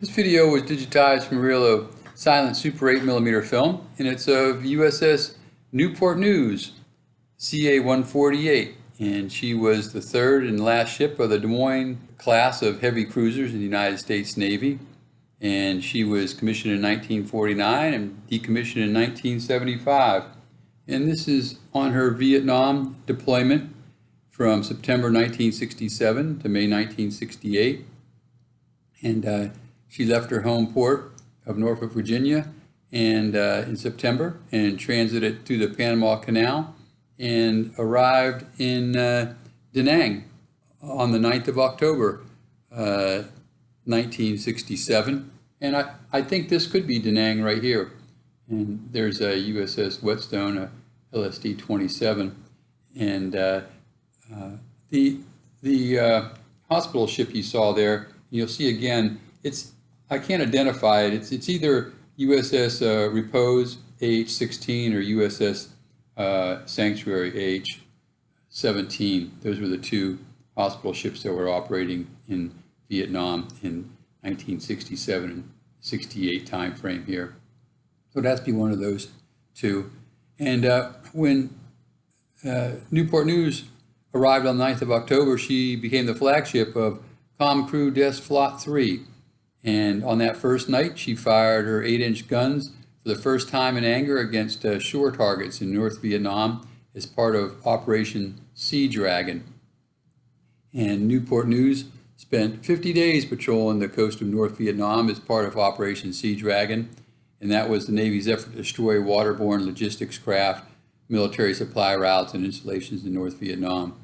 This video was digitized from a reel of silent Super 8mm film, and it's of USS Newport News, CA-148, and she was the third and last ship of the Des Moines class of heavy cruisers in the United States Navy, and she was commissioned in 1949 and decommissioned in 1975. And this is on her Vietnam deployment from September 1967 to May 1968. And she left her home port of Norfolk, Virginia, and in September, and transited through the Panama Canal and arrived in Da Nang on the 9th of October, 1967. And I think this could be Da Nang right here. And there's a USS Whetstone, a LSD-27. And the hospital ship you saw there, you'll see again, I can't identify it. It's either USS Repose AH-16 or USS Sanctuary AH-17. Those were the two hospital ships that were operating in Vietnam in 1967 and 68 time frame here. So it has to be one of those two. And when Newport News arrived on the 9th of October, she became the flagship of Com Crew Des Flot 3. And on that first night, she fired her 8-inch guns for the first time in anger against shore targets in North Vietnam as part of Operation Sea Dragon. And Newport News spent 50 days patrolling the coast of North Vietnam as part of Operation Sea Dragon. And that was the Navy's effort to destroy waterborne logistics craft, military supply routes, and installations in North Vietnam.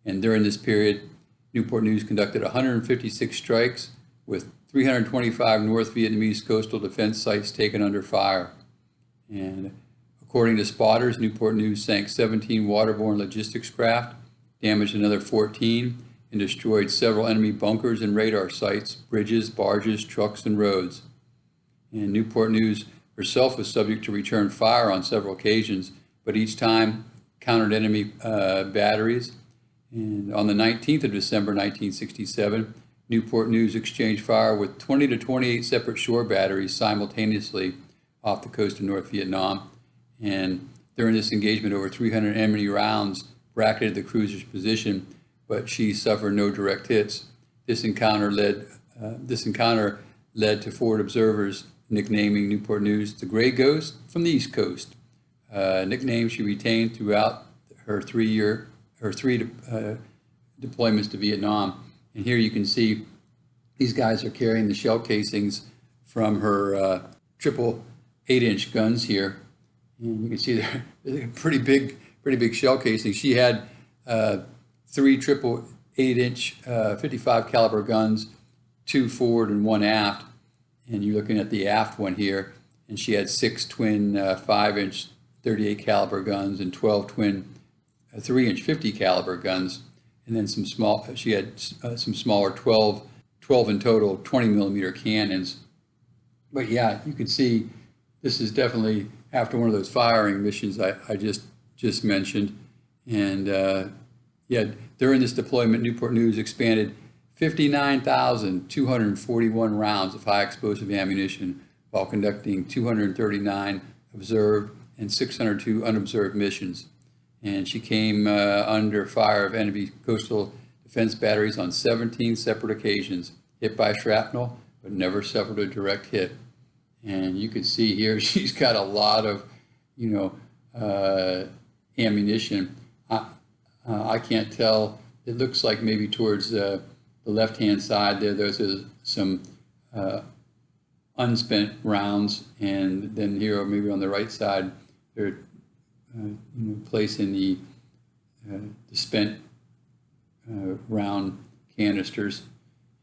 And during this period, Newport News conducted 156 strikes with 325 North Vietnamese coastal defense sites taken under fire. And according to spotters, Newport News sank 17 waterborne logistics craft, damaged another 14, and destroyed several enemy bunkers and radar sites, bridges, barges, trucks, and roads. And Newport News herself was subject to return fire on several occasions, but each time countered enemy batteries. And on the 19th of December 1967, Newport News exchanged fire with 20 to 28 separate shore batteries simultaneously off the coast of North Vietnam. And during this engagement, over 300 enemy rounds bracketed the cruiser's position, but she suffered no direct hits. This encounter led to forward observers nicknaming Newport News the Gray Ghost from the East Coast, nickname she retained throughout her three deployments to Vietnam. And here you can see these guys are carrying the shell casings from her triple 8-inch guns here. And you can see they're pretty big shell casings. She had 3 triple 8-inch 55 caliber guns, 2 forward and 1 aft. And you're looking at the aft one here, and she had 6 twin 5-inch 38 caliber guns and 12 twin 3-inch 50 caliber guns. And then she had some smaller 12 in total 20mm cannons. But yeah, you can see this is definitely after one of those firing missions I just mentioned. And yeah, during this deployment, Newport News expanded 59,241 rounds of high explosive ammunition while conducting 239 observed and 602 unobserved missions. And she came under fire of enemy coastal defense batteries on 17 separate occasions, hit by shrapnel, but never suffered a direct hit. And you can see here she's got a lot of, ammunition. I can't tell. It looks like maybe towards the left-hand side there's some unspent rounds, and then here maybe on the right side they're placing the spent round canisters.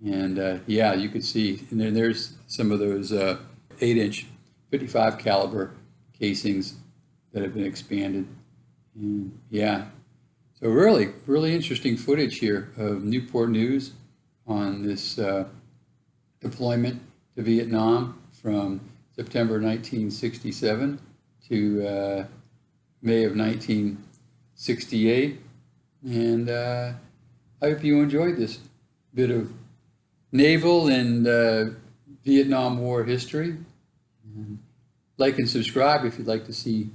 And yeah, you could see, and there's some of those 8-inch 55 caliber casings that have been expanded. And yeah, so really interesting footage here of Newport News on this deployment to Vietnam from September 1967 to May of 1968. And I hope you enjoyed this bit of naval and Vietnam War history. And like and subscribe if you'd like to see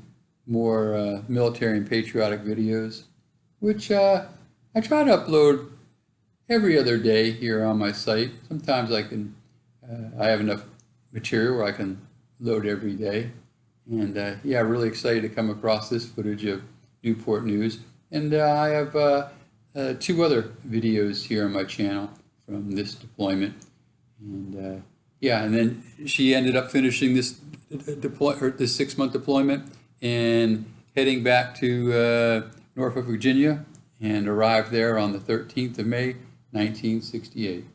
more military and patriotic videos, which I try to upload every other day here on my site. Sometimes I have enough material where I can load every day. And yeah, really excited to come across this footage of Newport News. And I have 2 other videos here on my channel from this deployment. And yeah, and then she ended up finishing this this 6-month deployment and heading back to Norfolk, Virginia, and arrived there on the 13th of May, 1968.